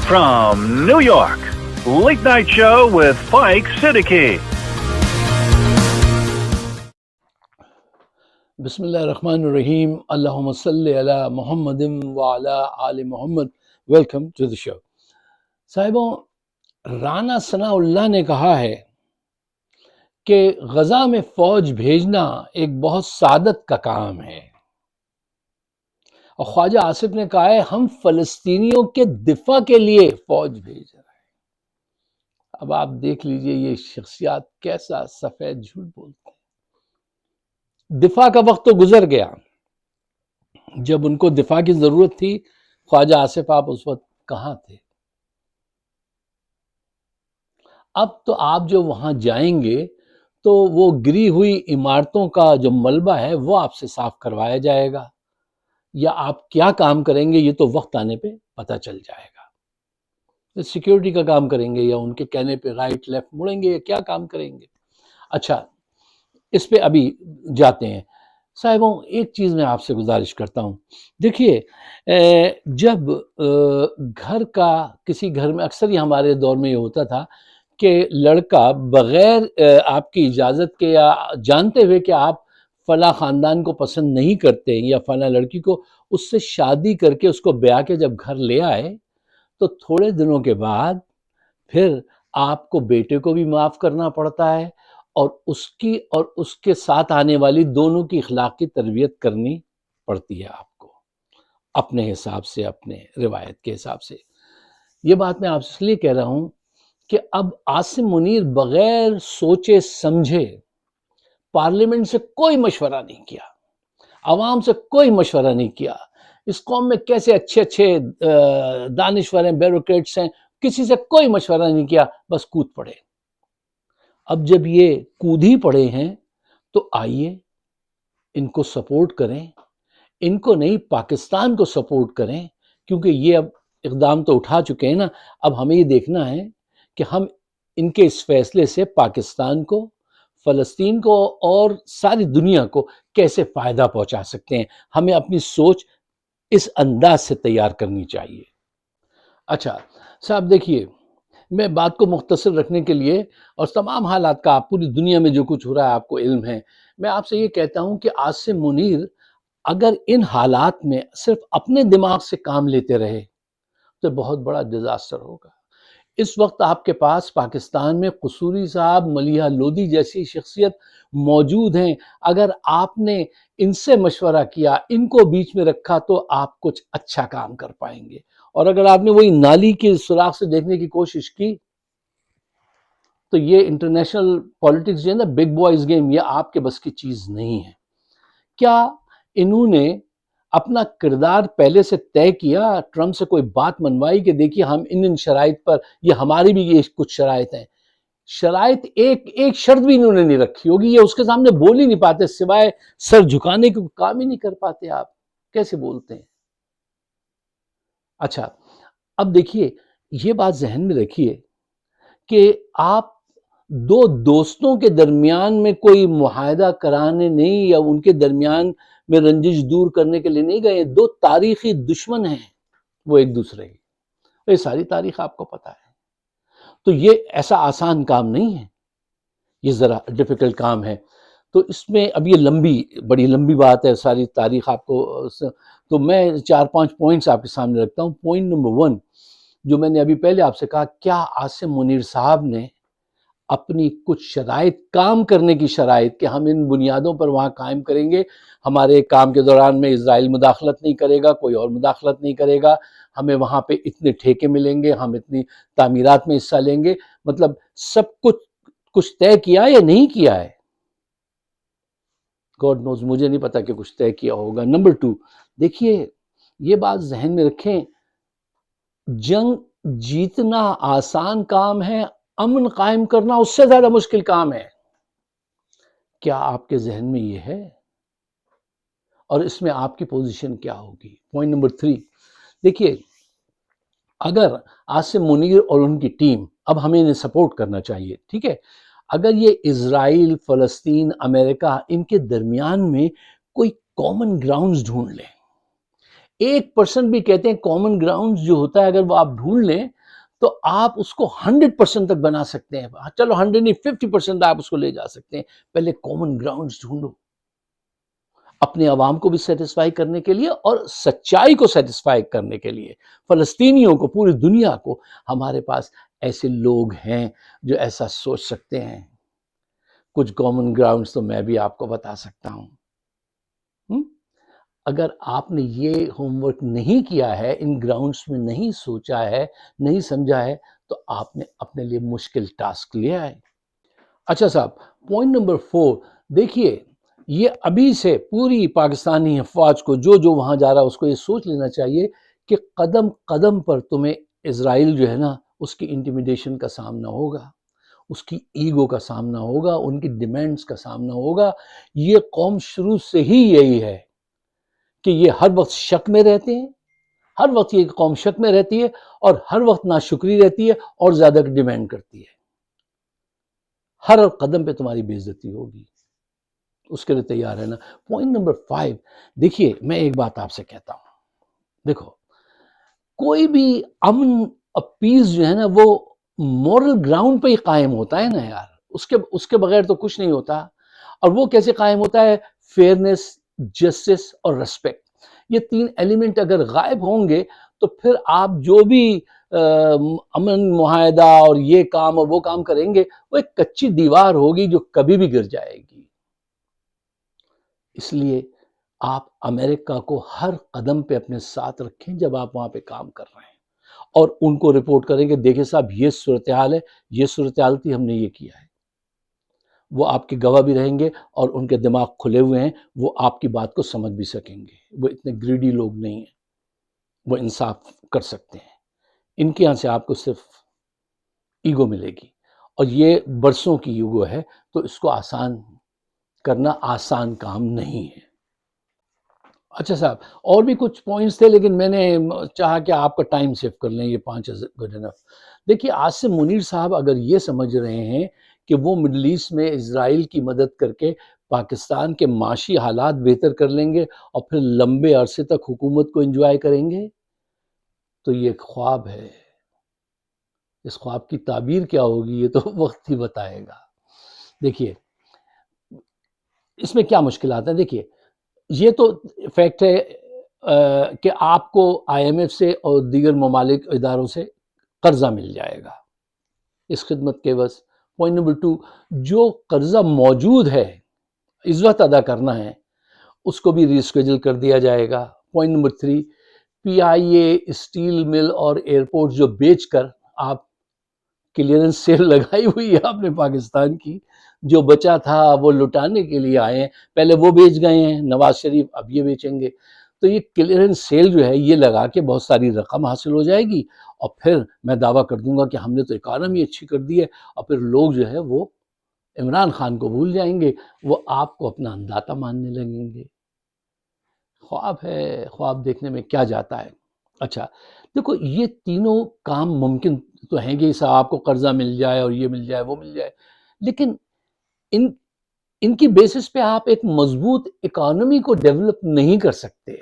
From New York, Late Night Show with Spike Siddiqui. بسم اللہ الرحمن الرحیم اللہم صلی علی محمد وعلی آل محمد. ویلکم ٹو دی شو. صاحبوں، رانا ثناء اللہ نے کہا ہے کہ غزہ میں فوج بھیجنا ایک بہت سعادت کا کام ہے، اور خواجہ آصف نے کہا ہے ہم فلسطینیوں کے دفاع کے لیے فوج بھیج رہے ہیں. اب آپ دیکھ لیجئے یہ شخصیات کیسا سفید جھوٹ بولتے ہیں. دفاع کا وقت تو گزر گیا. جب ان کو دفاع کی ضرورت تھی، خواجہ آصف آپ اس وقت کہاں تھے؟ اب تو آپ جو وہاں جائیں گے تو وہ گری ہوئی عمارتوں کا جو ملبہ ہے وہ آپ سے صاف کروایا جائے گا، یا آپ کیا کام کریں گے یہ تو وقت آنے پہ پتہ چل جائے گا. سیکیورٹی کا کام کریں گے یا ان کے کہنے پہ رائٹ لیفٹ مڑیں گے، یا کیا کام کریں گے؟ اچھا، اس پہ ابھی جاتے ہیں. صاحبوں، ایک چیز میں آپ سے گزارش کرتا ہوں. دیکھیے، جب گھر کا کسی گھر میں اکثر یہ ہمارے دور میں یہ ہوتا تھا کہ لڑکا بغیر آپ کی اجازت کے یا جانتے ہوئے کہ آپ فلاں خاندان کو پسند نہیں کرتے یا فلاں لڑکی کو، اس سے شادی کر کے اس کو بیاہ کے جب گھر لے آئے تو تھوڑے دنوں کے بعد پھر آپ کو بیٹے کو بھی معاف کرنا پڑتا ہے، اور اس کی اور اس کے ساتھ آنے والی دونوں کی اخلاقی تربیت کرنی پڑتی ہے آپ کو، اپنے حساب سے، اپنے روایت کے حساب سے. یہ بات میں آپ سے اس لیے کہہ رہا ہوں کہ اب عاصم منیر بغیر سوچے سمجھے پارلیمنٹ سے کوئی مشورہ نہیں کیا، عوام سے کوئی مشورہ نہیں کیا. اس قوم میں کیسے اچھے اچھے دانشور ہیں، بیوروکریٹس ہیں، کسی سے کوئی مشورہ نہیں کیا، بس کود پڑے. اب جب یہ کود ہی پڑے ہیں تو آئیے ان کو سپورٹ کریں، ان کو نہیں پاکستان کو سپورٹ کریں، کیونکہ یہ اب اقدام تو اٹھا چکے ہیں نا. اب ہمیں یہ دیکھنا ہے کہ ہم ان کے اس فیصلے سے پاکستان کو، فلسطین کو اور ساری دنیا کو کیسے فائدہ پہنچا سکتے ہیں. ہمیں اپنی سوچ اس انداز سے تیار کرنی چاہیے. اچھا صاحب، دیکھیے، میں بات کو مختصر رکھنے کے لیے، اور تمام حالات کا، آپ پوری دنیا میں جو کچھ ہو رہا ہے آپ کو علم ہے، میں آپ سے یہ کہتا ہوں کہ عاصم منیر اگر ان حالات میں صرف اپنے دماغ سے کام لیتے رہے تو بہت بڑا ڈیزاسٹر ہوگا. اس وقت آپ کے پاس پاکستان میں قصوری صاحب، ملیحہ لودھی جیسی شخصیت موجود ہیں. اگر آپ نے ان سے مشورہ کیا، ان کو بیچ میں رکھا، تو آپ کچھ اچھا کام کر پائیں گے. اور اگر آپ نے وہی نالی کے سوراخ سے دیکھنے کی کوشش کی تو یہ انٹرنیشنل پالیٹکس جو ہے نا، بگ بوائز گیم، یہ آپ کے بس کی چیز نہیں ہے. کیا انہوں نے اپنا کردار پہلے سے طے کیا، ٹرمپ سے کوئی بات منوائی کہ دیکھیے ہم ان شرائط پر، یہ ہماری بھی یہ کچھ شرائط ہیں؟ شرائط ایک شرط بھی انہوں نے نہیں رکھی ہوگی. یہ اس کے سامنے بول ہی نہیں پاتے، سوائے سر جھکانے کے کام ہی نہیں کر پاتے. آپ کیسے بولتے ہیں؟ اچھا، اب دیکھیے، یہ بات ذہن میں رکھیے کہ آپ دو دوستوں کے درمیان میں کوئی معاہدہ کرانے نہیں، یا ان کے درمیان میں رنجش دور کرنے کے لیے نہیں گئے. دو تاریخی دشمن ہیں وہ ایک دوسرے کی. یہ ساری تاریخ آپ کو پتا ہے. تو یہ ایسا آسان کام نہیں ہے، یہ ذرا ڈیفیکلٹ کام ہے. تو اس میں اب یہ بڑی لمبی بات ہے، ساری تاریخ آپ کو، تو میں 4-5 پوائنٹس آپ کے سامنے رکھتا ہوں. پوائنٹ نمبر 1، جو میں نے ابھی پہلے آپ سے کہا، کیا عاصم منیر صاحب نے اپنی کچھ شرائط، کام کرنے کی شرائط، کہ ہم ان بنیادوں پر وہاں قائم کریں گے، ہمارے کام کے دوران میں اسرائیل مداخلت نہیں کرے گا، کوئی اور مداخلت نہیں کرے گا، ہمیں وہاں پہ اتنے ٹھیکے ملیں گے، ہم اتنی تعمیرات میں حصہ لیں گے، مطلب سب کچھ طے کیا یا نہیں کیا ہے؟ گاڈ نوز، مجھے نہیں پتا کہ کچھ طے کیا ہوگا. نمبر 2، دیکھیے، یہ بات ذہن میں رکھیں، جنگ جیتنا آسان کام ہے، امن قائم کرنا اس سے زیادہ مشکل کام ہے. کیا آپ کے ذہن میں یہ ہے؟ اور اس میں آپ کی پوزیشن کیا ہوگی؟ پوائنٹ نمبر 3، دیکھیے، اگر عاصم منیر اور ان کی ٹیم، اب ہمیں انہیں سپورٹ کرنا چاہیے، ٹھیک ہے، اگر یہ اسرائیل، فلسطین، امریکہ، ان کے درمیان میں کوئی کامن گراؤنڈز ڈھونڈ لیں، 1% بھی کہتے ہیں کامن گراؤنڈز جو ہوتا ہے اگر وہ آپ ڈھونڈ لیں تو آپ اس کو 100% تک بنا سکتے ہیں. چلو 100 نہیں 50% آپ اس کو لے جا سکتے ہیں. پہلے کامن گراؤنڈز ڈھونڈو اپنے عوام کو بھی سیٹسفائی کرنے کے لیے اور سچائی کو سیٹسفائی کرنے کے لیے. فلسطینیوں کو، پوری دنیا کو، ہمارے پاس ایسے لوگ ہیں جو ایسا سوچ سکتے ہیں. کچھ کامن گراؤنڈز تو میں بھی آپ کو بتا سکتا ہوں. اگر آپ نے یہ ہوم ورک نہیں کیا ہے، ان گراؤنڈز میں نہیں سوچا ہے، نہیں سمجھا ہے، تو آپ نے اپنے لیے مشکل ٹاسک لیا ہے. اچھا صاحب، پوائنٹ نمبر 4، دیکھیے یہ ابھی سے پوری پاکستانی افواج کو جو وہاں جا رہا ہے اس کو یہ سوچ لینا چاہیے کہ قدم قدم پر تمہیں اسرائیل جو ہے نا اس کی انٹیمیڈیشن کا سامنا ہوگا، اس کی ایگو کا سامنا ہوگا، ان کی ڈیمانڈز کا سامنا ہوگا. یہ قوم شروع سے ہی یہی ہے کہ یہ ہر وقت شک میں رہتے ہیں، ہر وقت یہ قوم شک میں رہتی ہے اور ہر وقت ناشکری رہتی ہے اور زیادہ ڈیمانڈ کرتی ہے. ہر قدم پہ تمہاری بے عزتی ہوگی، اس کے لیے تیار ہے نا. پوائنٹ نمبر 5، دیکھیے میں ایک بات آپ سے کہتا ہوں، دیکھو کوئی بھی امن پیس جو ہے نا وہ مورل گراؤنڈ پہ ہی قائم ہوتا ہے نا یار، اس کے بغیر تو کچھ نہیں ہوتا. اور وہ کیسے قائم ہوتا ہے؟ فیئرنس، جسٹس اور ریسپیکٹ. یہ 3 ایلیمنٹ اگر غائب ہوں گے تو پھر آپ جو بھی امن معاہدہ اور یہ کام اور وہ کام کریں گے وہ ایک کچی دیوار ہوگی جو کبھی بھی گر جائے گی. اس لیے آپ امریکہ کو ہر قدم پہ اپنے ساتھ رکھیں جب آپ وہاں پہ کام کر رہے ہیں، اور ان کو رپورٹ کریں کہ دیکھیں صاحب یہ صورتحال ہے، یہ صورتحال تھی، ہم نے یہ کیا ہے. وہ آپ کے گواہ بھی رہیں گے اور ان کے دماغ کھلے ہوئے ہیں، وہ آپ کی بات کو سمجھ بھی سکیں گے. وہ اتنے گریڈی لوگ نہیں ہیں، وہ انصاف کر سکتے ہیں. ان کے یہاں سے آپ کو صرف ایگو ملے گی، اور یہ برسوں کی ایگو ہے، تو اس کو آسان کرنا آسان کام نہیں ہے. اچھا صاحب، اور بھی کچھ پوائنٹس تھے لیکن میں نے چاہا کہ آپ کا ٹائم سیو کر لیں، یہ 5 گڈ انف. دیکھیے عاصم منیر صاحب اگر یہ سمجھ رہے ہیں کہ وہ مڈل ایسٹ میں اسرائیل کی مدد کر کے پاکستان کے معاشی حالات بہتر کر لیں گے اور پھر لمبے عرصے تک حکومت کو انجوائے کریں گے، تو یہ ایک خواب ہے. اس خواب کی تعبیر کیا ہوگی یہ تو وقت ہی بتائے گا. دیکھیے اس میں کیا مشکلات ہیں. دیکھیے یہ تو فیکٹ ہے کہ آپ کو آئی ایم ایف سے اور دیگر ممالک اداروں سے قرضہ مل جائے گا اس خدمت کے بس. پوائنٹ نمبر 2، جو قرضہ موجود ہے اس وقت ادا کرنا ہے اس کو بھی ریسکیجول کر دیا جائے گا. پوائنٹ نمبر 3، پی آئی اے اسٹیل مل اور ایئرپورٹ جو بیچ کر آپ کلیئرنس سیل لگائی ہوئی ہے آپ نے پاکستان کی، جو بچا تھا وہ لٹانے کے لیے آئے ہیں، پہلے وہ بیچ گئے ہیں نواز شریف، اب یہ بیچیں گے. تو یہ کلیئرنس سیل جو ہے یہ لگا کے بہت ساری رقم حاصل ہو جائے گی، اور پھر میں دعویٰ کر دوں گا کہ ہم نے تو اکانومی اچھی کر دی ہے، اور پھر لوگ جو ہے وہ عمران خان کو بھول جائیں گے، وہ آپ کو اپنا انداتا ماننے لگیں گے. خواب ہے، خواب دیکھنے میں کیا جاتا ہے. اچھا دیکھو یہ تینوں کام ممکن تو ہیں کہ آپ کو قرضہ مل جائے اور یہ مل جائے وہ مل جائے، لیکن ان کی بیسس پہ آپ ایک مضبوط اکانومی کو ڈیولپ نہیں کر سکتے.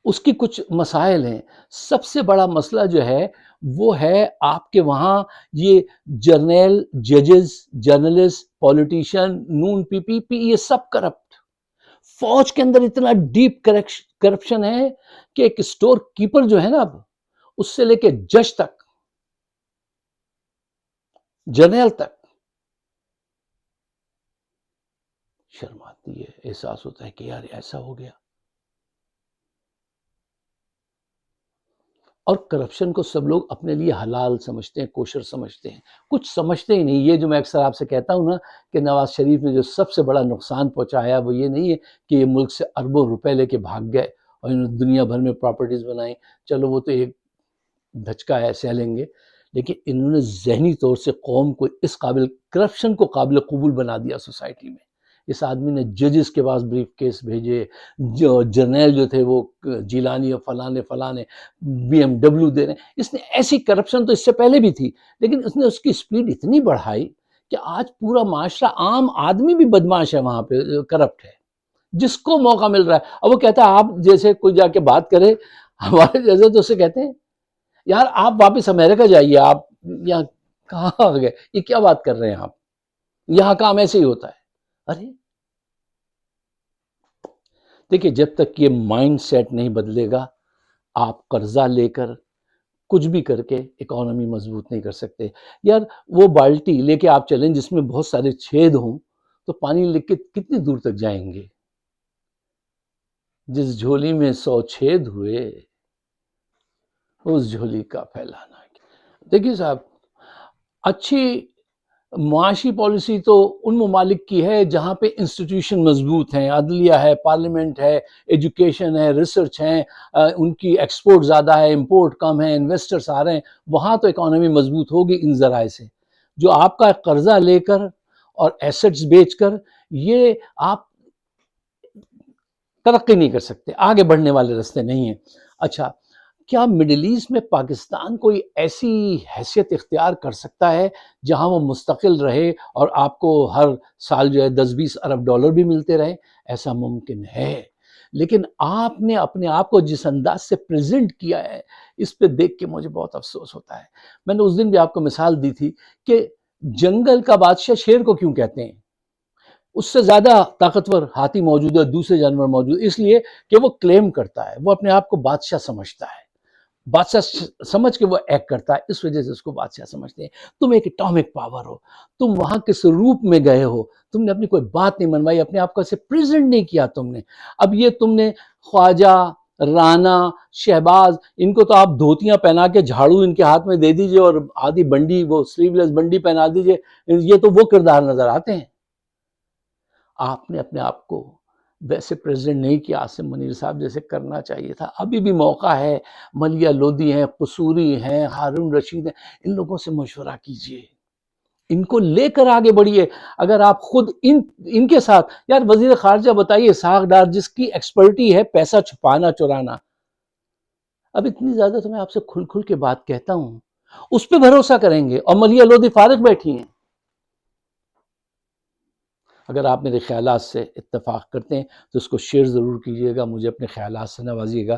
اس کی کچھ مسائل ہیں. سب سے بڑا مسئلہ جو ہے وہ ہے آپ کے وہاں یہ جرنیل، ججز، جرنلسٹ، پولیٹیشین، نون پی پی پی، یہ سب کرپٹ. فوج کے اندر اتنا ڈیپ کرپشن ہے کہ ایک اسٹور کیپر جو ہے نا اب اس سے لے کے جج تک، جرنیل تک، شرم آتی ہے، احساس ہوتا ہے کہ یار ایسا ہو گیا. اور کرپشن کو سب لوگ اپنے لیے حلال سمجھتے ہیں، کوشر سمجھتے ہیں، کچھ سمجھتے ہی نہیں. یہ جو میں اکثر آپ سے کہتا ہوں نا کہ نواز شریف نے جو سب سے بڑا نقصان پہنچایا وہ یہ نہیں ہے کہ یہ ملک سے اربوں روپے لے کے بھاگ گئے اور انہوں نے دنیا بھر میں پراپرٹیز بنائیں. چلو وہ تو ایک دھچکا ہے، سہ لیں گے، لیکن انہوں نے ذہنی طور سے قوم کو اس قابل، کرپشن کو قابل قبول بنا دیا سوسائٹی میں. اس آدمی نے ججز کے پاس بریف کیس بھیجے، جو جرنیل جو تھے وہ جیلانی اور فلانے بی ایم ڈبلیو دے رہے ہیں. اس نے ایسی کرپشن تو اس سے پہلے بھی تھی، لیکن اس نے اس کی سپیڈ اتنی بڑھائی کہ آج پورا معاشرہ، عام آدمی بھی بدمعاش ہے وہاں پہ، کرپٹ ہے، جس کو موقع مل رہا ہے. اب وہ کہتا ہے آپ جیسے کوئی جا کے بات کرے ہمارے جیسے تو اسے کہتے ہیں یار آپ واپس امریکہ جائیے، آپ یہاں کہاں آ گئے؟ یہ کیا بات کر رہے ہیں آپ؟ یہاں کام ایسے ہی ہوتا ہے۔ ارے دیکھیے، جب تک یہ مائنڈ سیٹ نہیں بدلے گا، آپ قرضہ لے کر کچھ بھی کر کے اکانومی مضبوط نہیں کر سکتے۔ یار وہ بالٹی لے کے آپ چلیں جس میں بہت سارے چھید ہوں، تو پانی لے کے کتنی دور تک جائیں گے؟ جس جھولی میں 100 چھید ہوئے، اس جھولی کا پھیلانا کیا؟ دیکھیے صاحب، اچھی معاشی پالیسی تو ان ممالک کی ہے جہاں پہ انسٹیٹیوشن مضبوط ہیں، عدلیہ ہے، پارلیمنٹ ہے، ایجوکیشن ہے، ریسرچ ہیں، ان کی ایکسپورٹ زیادہ ہے، امپورٹ کم ہے، انویسٹرز آ رہے ہیں، وہاں تو اکانومی مضبوط ہوگی ان ذرائع سے۔ جو آپ کا قرضہ لے کر اور ایسٹس بیچ کر، یہ آپ ترقی نہیں کر سکتے، آگے بڑھنے والے راستے نہیں ہیں۔ اچھا، کیا مڈل ایسٹ میں پاکستان کوئی ایسی حیثیت اختیار کر سکتا ہے جہاں وہ مستقل رہے اور آپ کو ہر سال جو ہے 10-20 ارب ڈالر بھی ملتے رہے؟ ایسا ممکن ہے، لیکن آپ نے اپنے آپ کو جس انداز سے پریزنٹ کیا ہے، اس پہ دیکھ کے مجھے بہت افسوس ہوتا ہے۔ میں نے اس دن بھی آپ کو مثال دی تھی کہ جنگل کا بادشاہ شیر کو کیوں کہتے ہیں؟ اس سے زیادہ طاقتور ہاتھی موجود ہے، دوسرے جانور موجود ہے، اس لیے کہ وہ کلیم کرتا ہے، وہ اپنے آپ کو بادشاہ سمجھتا ہے، بادشاہ سمجھ کے وہ ایکٹ کرتا ہے، اس وجہ سے اس کو بادشاہ سمجھتے ہیں۔ تم ایک اٹامک پاور ہو، تم وہاں کس روپ میں گئے ہو، تم نے اپنی کوئی بات نہیں منوائی، اپنے آپ کو ایسے پریزنٹ نہیں کیا تم نے۔ اب یہ تم نے خواجہ، رانا، شہباز، ان کو تو آپ دھوتیاں پہنا کے جھاڑو ان کے ہاتھ میں دے دیجئے اور آدھی بنڈی، وہ سلیو لیس بنڈی پہنا دیجئے، یہ تو وہ کردار نظر آتے ہیں۔ آپ نے اپنے آپ کو ویسے پریزنٹ نہیں کیا عاصم منیر صاحب جیسے کرنا چاہیے تھا۔ ابھی بھی موقع ہے، ملیہ لودھی ہیں، قصوری ہیں، ہارون رشید ہیں، ان لوگوں سے مشورہ کیجئے، ان کو لے کر آگے بڑھیے۔ اگر آپ خود ان کے ساتھ، یار وزیر خارجہ بتائیے اسحاق ڈار، جس کی ایکسپرٹی ہے پیسہ چھپانا چرانا، اب اتنی زیادہ تو میں آپ سے کھل کھل کے بات کہتا ہوں، اس پہ بھروسہ کریں گے، اور ملیہ لودھی فارغ بیٹھی ہیں۔ اگر آپ میرے خیالات سے اتفاق کرتے ہیں تو اس کو شیئر ضرور کیجیے گا، مجھے اپنے خیالات سے نوازیے گا۔